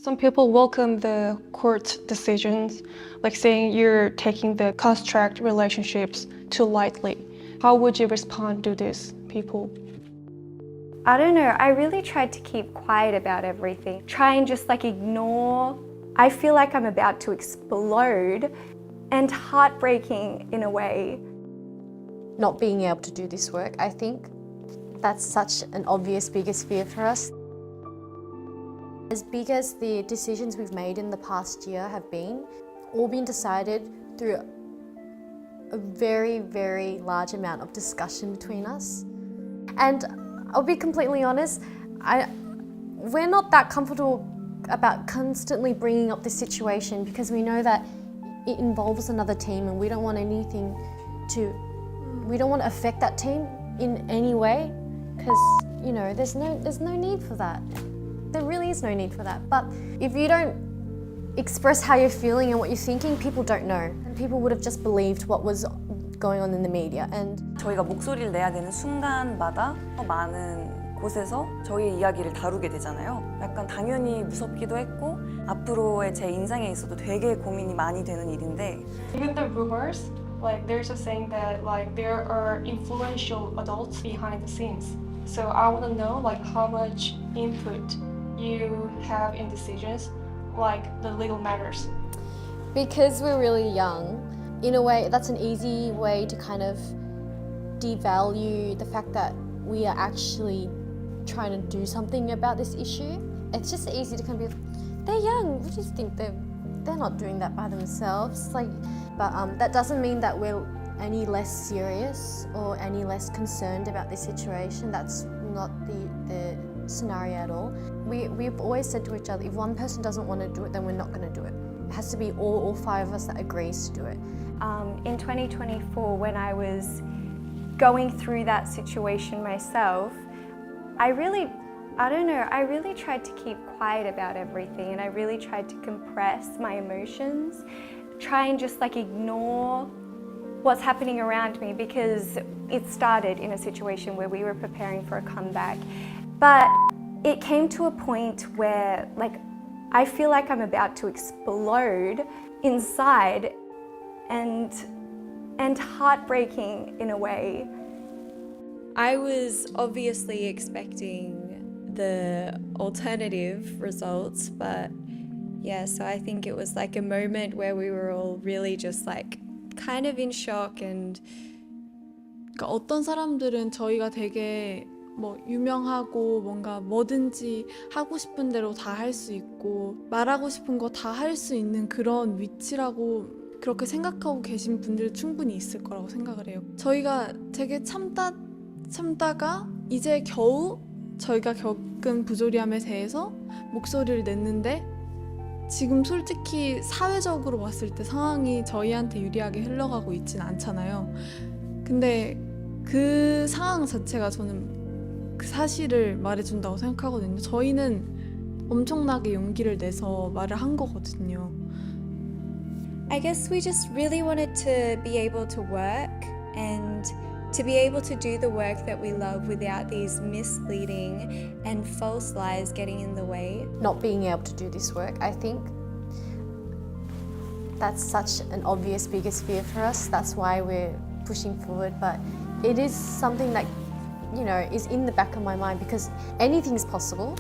Some people welcome the court decisions, like saying you're taking the construct relationships too lightly. How would you respond to these people? I don't know, I really tried to keep quiet about everything. Try and just ignore. I feel like I'm about to explode and heartbreaking in a way. Not being able to do this work, I think that's such an obvious biggest fear for us. As big as the decisions we've made in the past year have been, all been decided through a very, very large amount of discussion between us. And I'll be completely honest, we're not that comfortable about constantly bringing up this situation because we know that it involves another team and we don't want to affect that team in any way because, you know, there's no need for that. There really is no need for that. But if you don't express how you're feeling and what you're thinking, people don't know. And people would have just believed what was going on in the media. And 저희가 목소리를 내야 되는 순간마다 더 많은 곳에서 저희의 이야기를 다루게 되잖아요. 약간 당연히 무섭기도 했고 앞으로의 제 인생에 있어도 되게 고민이 많이 되는 일인데 Even the rumors, there's a saying that there are influential adults behind the scenes. So I want to know how much input you have in decisions, the little matters. because we're really young, in a way, that's an easy way to kind of devalue the fact that we are actually trying to do something about this issue. It's just easy to kind of be, they're young, we just think they're not doing that by themselves. But that doesn't mean that we're any less serious or any less concerned about this situation. That's not the scenario at all. We've always said to each other, if one person doesn't want to do it, then we're not going to do it. It has to be all five of us that agrees to do it. In 2024, when I was going through that situation myself, I really tried to keep quiet about everything and I really tried to compress my emotions, try and just ignore what's happening around me because it started in a situation where we were preparing for a comeback. But it came to a point where I feel like I'm about to explode inside and heartbreaking in a way. I was obviously expecting the alternative results, but yeah, so I think it was a moment where we were all really just kind of in shock. And 어떤 사람들은 저희가 되게 유명하고 뭔가 뭐든지 하고 싶은 대로 다 할 수 있고 말하고 싶은 거 다 할 수 있는 그런 위치라고 그렇게 생각하고 계신 분들 충분히 있을 거라고 생각을 해요. 저희가 되게 참다가 이제 겨우 저희가 겪은 부조리함에 대해서 목소리를 냈는데 지금 솔직히 사회적으로 봤을 때 상황이 저희한테 유리하게 흘러가고 있진 않잖아요. 근데 그 상황 자체가 저는 그 사실을 말해준다고 생각하거든요. 저희는 엄청나게 용기를 내서 말을 한 거거든요. I guess we just really wanted to be able to work and to be able to do the work that we love without these misleading and false lies getting in the way. Not being able to do this work, I think that's such an obvious biggest fear for us. That's why we're pushing forward. But it is something that, is in the back of my mind because anything's possible.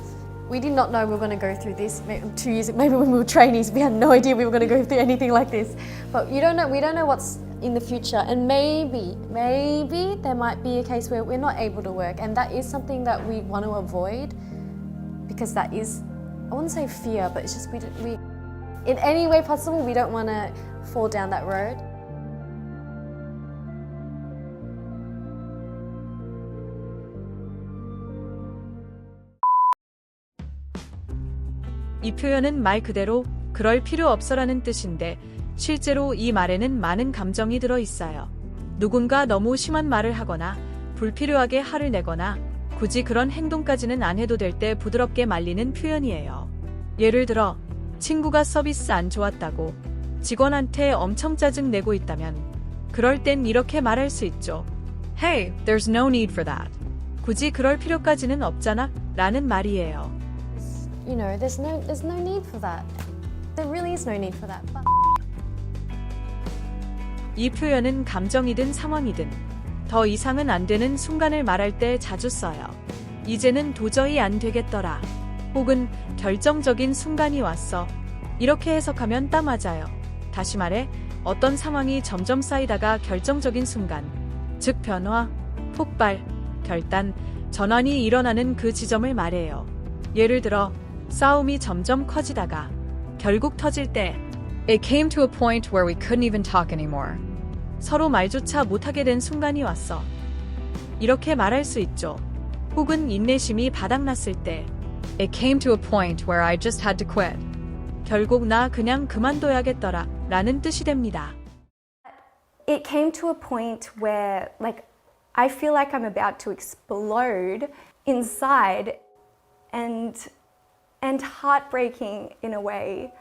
We did not know we were going to go through this 2 years ago. Maybe when we were trainees, we had no idea we were going to go through anything like this. But we don't know what's in the future. And maybe there might be a case where we're not able to work. And that is something that we want to avoid because that is, I wouldn't say fear, but it's just we in any way possible, we don't want to fall down that road. 이 표현은 말 그대로 그럴 필요 없어라는 뜻인데 실제로 이 말에는 많은 감정이 들어 있어요. 누군가 너무 심한 말을 하거나 불필요하게 화를 내거나 굳이 그런 행동까지는 안 해도 될 때 부드럽게 말리는 표현이에요. 예를 들어 친구가 서비스 안 좋았다고 직원한테 엄청 짜증 내고 있다면 그럴 땐 이렇게 말할 수 있죠. Hey, there's no need for that. 굳이 그럴 필요까지는 없잖아 라는 말이에요. you know, there's no need for that. There really is no need for that. But 이 표현은 감정이든 상황이든 더 이상은 안 되는 순간을 말할 때 자주 써요. 이제는 도저히 안 되겠더라. 혹은 결정적인 순간이 왔어. 이렇게 해석하면 딱 맞아요. 다시 말해, 어떤 상황이 점점 쌓이다가 결정적인 순간, 즉 변화, 폭발, 결단, 전환이 일어나는 그 지점을 말해요. 예를 들어, 싸움이 점점 커지다가 결국 터질 때 It came to a point where we couldn't even talk anymore. 서로 말조차 못하게 된 순간이 왔어. 이렇게 말할 수 있죠. 혹은 인내심이 바닥났을 때 It came to a point where I just had to quit. 결국 나 그냥 그만둬야겠더라 라는 뜻이 됩니다. It came to a point where like I feel like I'm about to explode inside and heartbreaking in a way.